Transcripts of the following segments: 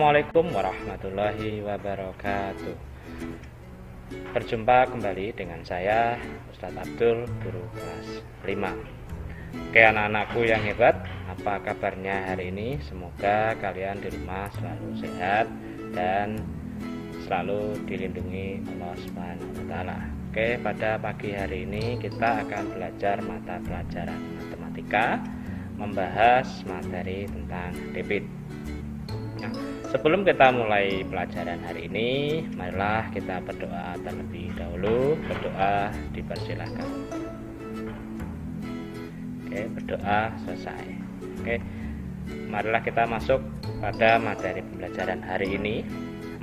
Assalamualaikum warahmatullahi wabarakatuh. Berjumpa kembali dengan saya Ustadz Abdul, guru kelas 5. Oke anak-anakku yang hebat, apa kabarnya hari ini? Semoga kalian di rumah selalu sehat dan selalu dilindungi Allah Subhanahu wa Ta'ala. Oke, pada pagi hari ini kita akan belajar mata pelajaran matematika, membahas materi tentang debit. Nah, sebelum kita mulai pelajaran hari ini, marilah kita berdoa terlebih dahulu. Berdoa dipersilahkan. Oke, berdoa selesai. Oke, marilah kita masuk pada materi pembelajaran hari ini.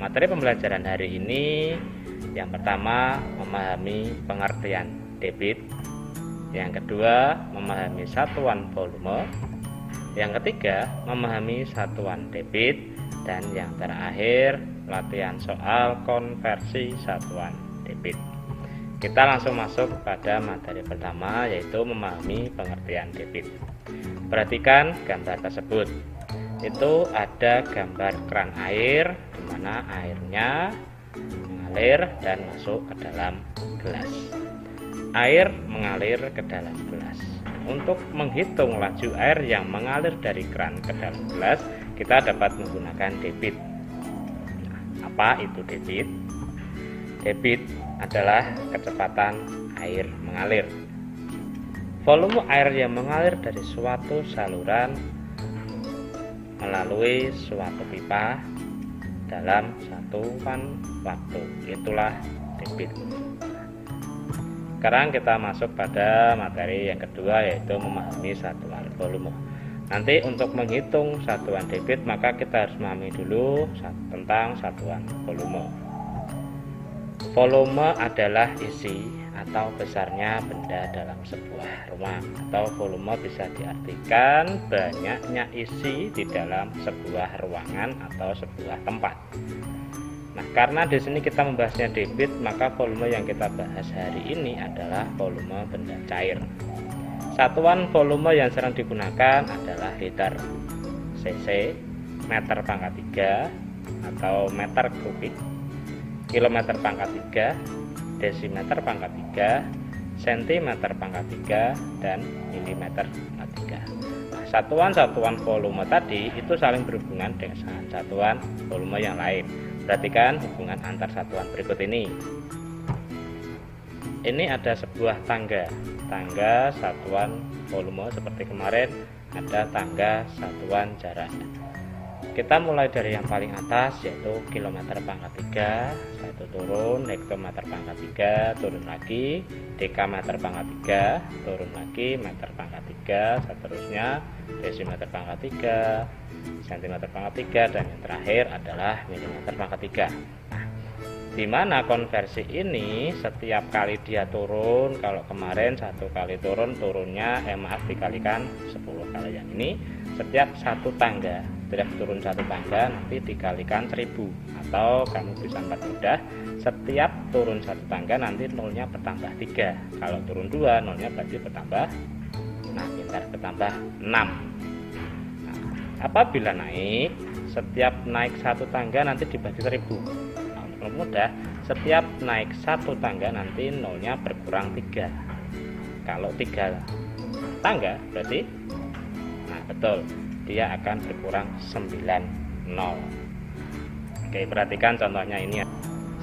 Materi pembelajaran hari ini yang pertama memahami pengertian debit, yang kedua memahami satuan volume, yang ketiga memahami satuan debit, dan yang terakhir latihan soal konversi satuan debit. Kita langsung masuk pada materi pertama, yaitu memahami pengertian debit. Perhatikan gambar tersebut. Itu ada gambar keran air di mana airnya mengalir dan masuk ke dalam gelas. Air mengalir ke dalam gelas. Untuk menghitung laju air yang mengalir dari keran ke dalam gelas, kita dapat menggunakan debit. Apa itu debit? Debit adalah kecepatan air mengalir. Volume air yang mengalir dari suatu saluran melalui suatu pipa dalam satuan waktu, itulah debit. Sekarang kita masuk pada materi yang kedua, yaitu memahami satuan volume. Nanti untuk menghitung satuan debit maka kita harus memahami dulu tentang satuan volume. Volume adalah isi atau besarnya benda dalam sebuah ruang, atau volume bisa diartikan banyaknya isi di dalam sebuah ruangan atau sebuah tempat. Nah, karena di sini kita membahasnya debit, maka volume yang kita bahas hari ini adalah volume benda cair. Satuan volume yang sering digunakan adalah liter, cc, meter pangkat 3 atau meter kubik, kilometer pangkat 3, desimeter pangkat 3, sentimeter pangkat 3, dan milimeter pangkat 3. Nah, satuan-satuan volume tadi itu saling berhubungan dengan satuan volume yang lain. Perhatikan hubungan antar satuan berikut ini. Ini ada sebuah tangga satuan volume, seperti kemarin ada tangga satuan jarak. Kita mulai dari yang paling atas, yaitu kilometer pangkat 3, satu turun, hektometer pangkat 3, turun lagi, dekameter pangkat 3, turun lagi, meter pangkat 3, seterusnya desimeter pangkat 3, sentimeter pangkat 3, dan yang terakhir adalah milimeter pangkat 3. Nah, di mana konversi ini setiap kali dia turun, kalau kemarin satu kali turunnya dikalikan 10 kali, yang ini setiap satu tangga, setiap turun satu tangga nanti dikalikan 1000, atau kamu bisa mudah, setiap turun satu tangga nanti nolnya bertambah 3, kalau turun 2 nolnya berarti bertambah, pintar, bertambah 6. Apabila naik, setiap naik satu tangga nanti dibagi 1000. Nah, untuk mudah, setiap naik satu tangga nanti nolnya berkurang 3. Kalau 3 tangga berarti, betul, dia akan berkurang 9 nol. Oke, perhatikan contohnya ini.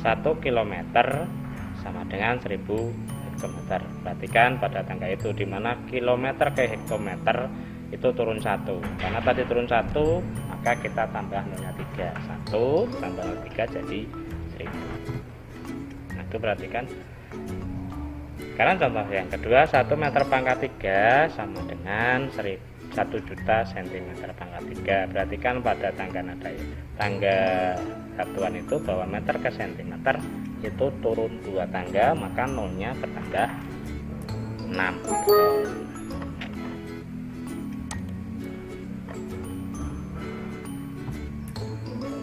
1 kilometer sama dengan 1000 hektometer. Perhatikan pada tangga itu, dimana kilometer ke hektometer itu turun 1, karena tadi turun 1 maka kita tambah nolnya 3, 1 tambah 3 jadi 1000. Nah, itu perhatikan. Sekarang contoh yang kedua, 1 meter pangkat 3 sama dengan 1 juta sentimeter pangkat 3. Perhatikan pada tangga nada, tangga satuan itu bahwa meter ke sentimeter itu turun 2 tangga, maka nolnya bertambah 6.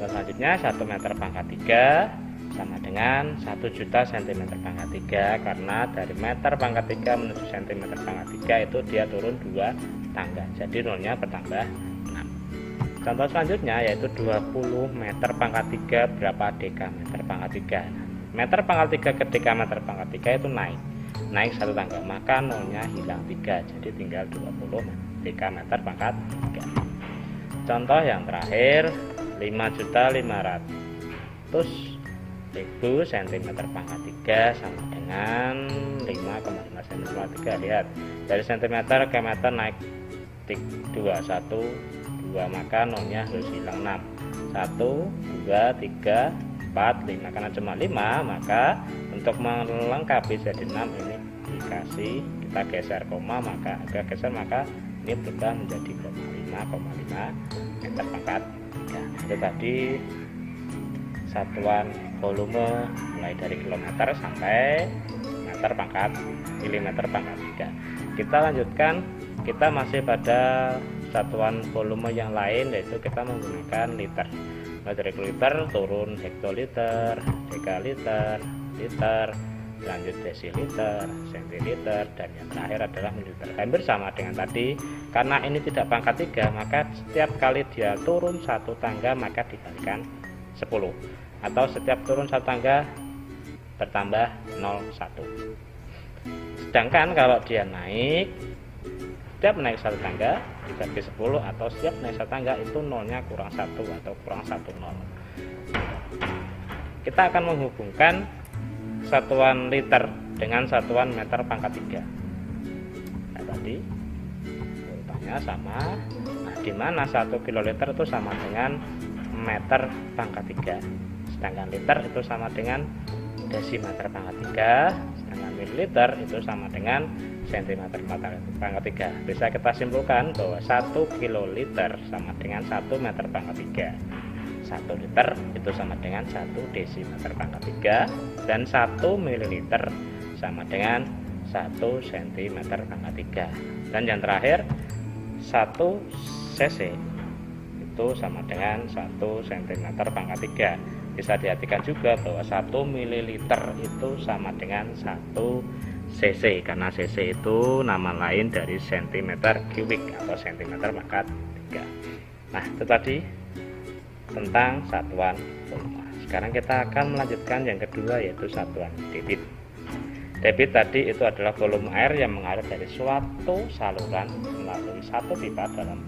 Selanjutnya 1 meter pangkat 3 sama dengan 1 juta sentimeter pangkat 3, karena dari meter pangkat 3 menuju sentimeter pangkat 3 itu dia turun 2 tangga, jadi nolnya bertambah 6. Contoh selanjutnya yaitu 20 meter pangkat 3 berapa dekameter pangkat 3. Meter pangkat 3 ke dekameter pangkat 3 itu naik satu tangga, maka nolnya hilang 3, jadi tinggal 20 dekameter pangkat 3. Contoh yang terakhir 5.500.000 cm pangkat 3 sama dengan 5,5 cm pangkat 3. Lihat, dari cm ke meter naik 2, maka nolnya harus hilang 6. 1, 2, 3, 4, 5. Karena cuma 5, maka untuk melengkapi jadi 6 ini dikasih, kita geser koma, maka agak geser, maka ini berubah menjadi 5,5 meter pangkat 3. Itu tadi satuan volume mulai dari kilometer sampai meter pangkat milimeter pangkat 3. Kita lanjutkan, kita masih pada satuan volume yang lain, yaitu kita menggunakan liter. Mulai dari liter turun hektoliter, dekaliter, liter, lanjut desiliter, sentiliter, dan yang terakhir adalah mililiter. Hampir sama dengan tadi, karena ini tidak pangkat 3, maka setiap kali dia turun satu tangga maka dikalikan 10, atau setiap turun satu tangga bertambah 0,1. Sedangkan kalau dia naik, setiap naik satu tangga dibagi 10, atau setiap naik satu tangga itu nolnya kurang 1 atau kurang 1 nol. Kita akan menghubungkan satuan liter dengan satuan meter pangkat 3. Nah, tadi urutannya sama. Nah, di mana 1 kiloliter itu sama dengan meter pangkat 3, sedangkan liter itu sama dengan desimeter pangkat 3, sedangkan mililiter itu sama dengan sentimeter pangkat 3. Bisa kita simpulkan bahwa 1 kiloliter sama dengan 1 meter pangkat 3, 1 liter itu sama dengan 1 desimeter pangkat 3, dan 1 mililiter sama dengan 1 sentimeter pangkat 3. Dan yang terakhir 1 cc itu sama dengan 1 sentimeter pangkat 3. Bisa diartikan juga bahwa 1 mililiter itu sama dengan 1 cc, karena cc itu nama lain dari sentimeter kubik atau sentimeter pangkat 3. Nah, itu tadi tentang satuan volume. Sekarang kita akan melanjutkan yang kedua, yaitu satuan debit. Debit tadi itu adalah volume air yang mengalir dari suatu saluran melalui satu pipa dalam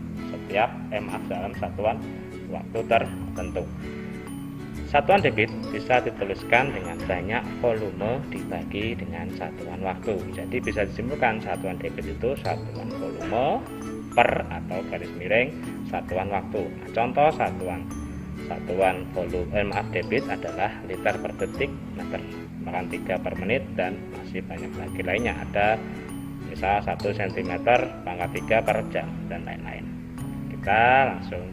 dalam satuan waktu tertentu. Satuan debit bisa dituliskan dengan banyak volume dibagi dengan satuan waktu. Jadi bisa disimpulkan satuan debit itu satuan volume per atau garis miring satuan waktu. Nah, contoh satuan volume debit adalah liter per detik, meter pangkat 3 per menit, dan masih banyak lagi lainnya. Ada misal 1 cm pangkat 3 per jam dan lain-lain. Kita langsung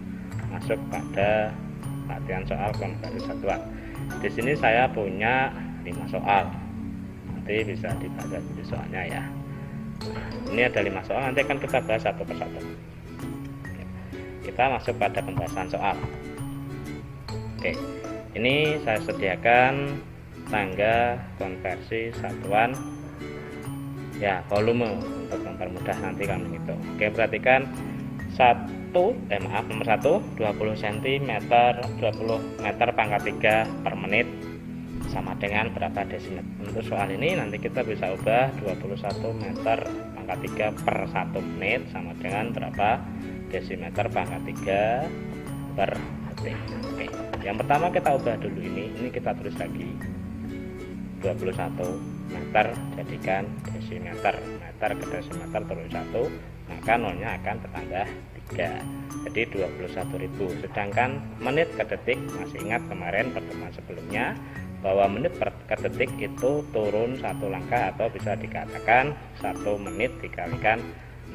masuk pada latihan soal konversi satuan. Di sini saya punya 5 soal. Nanti bisa dibaca di soalnya ya. Ini ada 5 soal, nanti akan kita bahas satu persatu. Kita masuk pada pembahasan soal. Oke, ini saya sediakan tangga konversi satuan ya volume untuk mempermudah nanti kami menghitung. Oke, perhatikan nomor 1 20 cm 20 meter pangkat 3 per menit sama dengan berapa desimeter. Untuk soal ini nanti kita bisa ubah 21 meter pangkat 3 per 1 menit sama dengan berapa desimeter pangkat 3 per detik. Oke, yang pertama kita ubah dulu ini kita tulis lagi 21 meter jadikan desimeter, meter ke desimeter terus 1, maka nolnya akan bertambah 3, jadi 21.000. Sedangkan menit ke detik, masih ingat kemarin pertemuan sebelumnya bahwa menit ke detik itu turun satu langkah, atau bisa dikatakan 1 menit dikalikan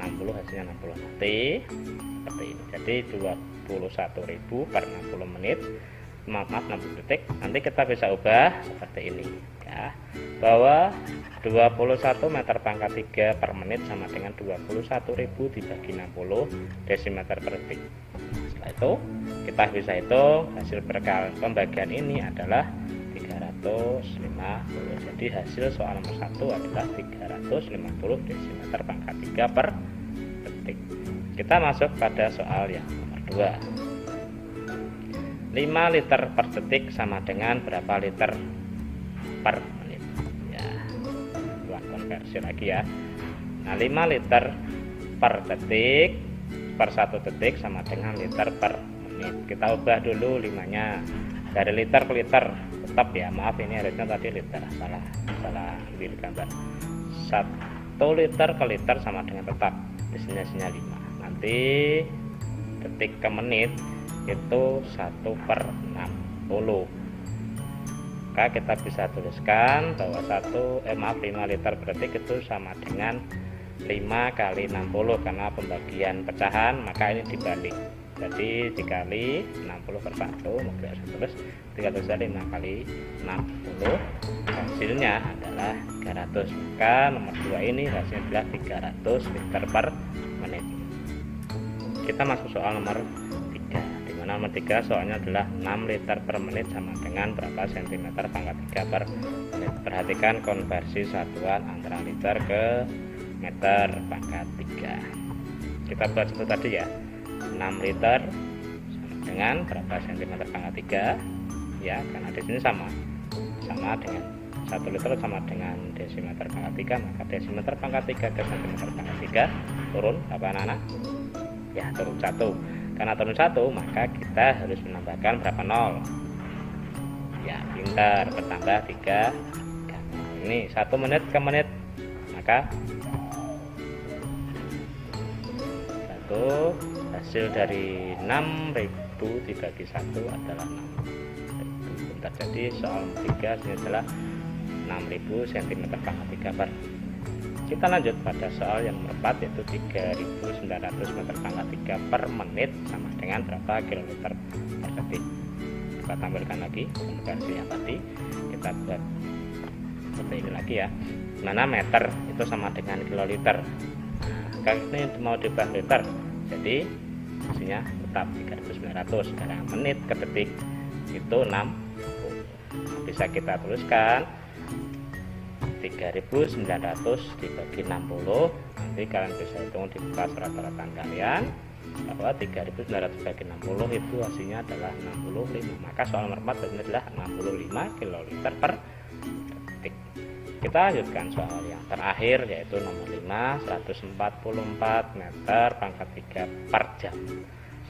60 hasilnya 60 nanti seperti ini. Jadi 21.000 per 60 menit, maaf 60 detik. Nanti kita bisa ubah seperti ini ya, bahwa 21 meter pangkat 3 per menit sama dengan 21.000 dibagi 60 desimeter per detik. Setelah itu kita bisa hitung hasil pembagian ini adalah 350. Jadi hasil soal nomor 1 adalah 350 desimeter pangkat 3 per detik. Kita masuk pada soal yang nomor 2. 5 liter per detik sama dengan berapa liter per menit ya. Buat konversi lagi ya. Nah, 5 liter per detik per 1 detik sama dengan liter per menit. Kita ubah dulu 5-nya dari liter ke liter, tetap ya, maaf ini harusnya tadi liter, salah ambil gambar. 1 liter ke liter sama dengan tetap, di sini hasilnya 5. Nanti detik ke menit itu 1/60. Maka kita bisa tuliskan bahwa 5 liter per detik itu sama dengan 5 kali 60, karena pembagian pecahan maka ini dibalik, jadi dikali 60 per 1, maka saya tulis 5 kali 60, hasilnya adalah 300. Maka nomor 2 ini hasilnya adalah 300 liter per menit. Kita masuk soal nomor 3, dimana nomor 3 soalnya adalah 6 liter per menit sama dengan berapa cm pangkat 3 per menit. Perhatikan konversi satuan antara liter ke meter pangkat 3. Kita buat itu tadi ya, 6 liter sama dengan berapa cm pangkat 3 ya, karena di sini sama dengan 1 liter sama dengan desimeter pangkat 3, maka desimeter pangkat 3 ke cm pangkat 3 turun apa anak-anak? Ya, turun 1. Karena turun 1 maka kita harus menambahkan berapa nol? Ya, pintar, bertambah 3. Ini 1 menit ke menit, maka hasil dari 6.000 dibagi 1 adalah 6.000. Bentar, jadi soal 3 ini adalah 6.000 cm pangkat 3 per. Kita lanjut pada soal yang nomor 4, yaitu 3.900 meter pangkat 3 per menit sama dengan berapa kiloliter per detik. Kita tampilkan lagi konversi yang tadi, kita buat seperti ini lagi ya, mana meter itu sama dengan kiloliter. Kali ini mau diubah liter, jadi hasilnya tetap 3.900, karena menit ke detik itu 60. Bisa kita tuliskan 3.900 dibagi 60. Nanti kalian bisa hitung di bekas rata-rata kalian bahwa 3.900 dibagi 60 itu hasilnya adalah 65. Maka soal nomor 4 ini adalah 65 kiloliter per detik. Kita lanjutkan soal yang terakhir, yaitu nomor 5, 144 meter pangkat 3 per jam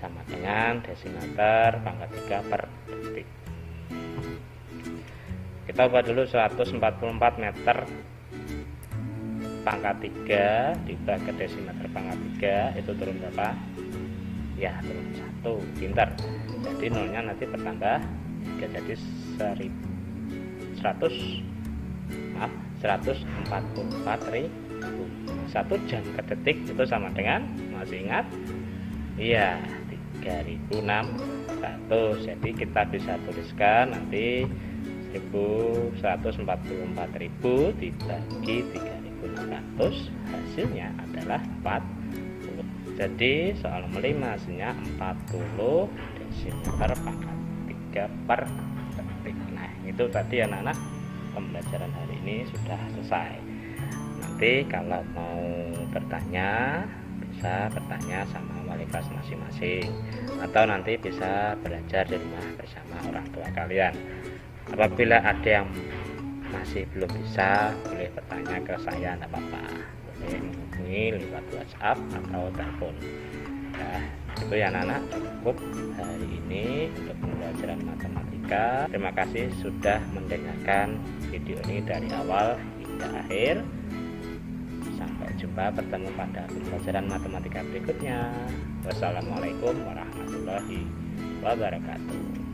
sama dengan desimeter pangkat 3 per detik. Kita ubah dulu 144 meter pangkat 3 diubah ke desimeter pangkat 3 itu turun berapa? Ya, turun 1. Pintar. Jadi nolnya nanti bertambah 3, jadi 144.000. 1 jam ke detik itu sama dengan, masih ingat? Iya, 3.600. Jadi kita bisa tuliskan nanti 144.000 dibagi 3.600 hasilnya adalah 40. Jadi soal nomor 5 hasilnya 40 desimeter pangkat 3 per detik. Nah, itu tadi anak-anak, pembelajaran hari ini sudah selesai. Nanti kalau mau bertanya bisa bertanya sama wali kelas masing-masing, atau nanti bisa belajar di rumah bersama orang tua kalian. Apabila ada yang masih belum bisa, boleh bertanya ke saya, tidak apa-apa, boleh menghubungi lewat WhatsApp atau telepon. Nah, itu ya anak-anak, cukup hari ini untuk pembelajaran matematika. Terima kasih sudah mendengarkan video ini dari awal hingga akhir. Sampai jumpa, bertemu pada pembelajaran matematika berikutnya. Wassalamualaikum warahmatullahi wabarakatuh.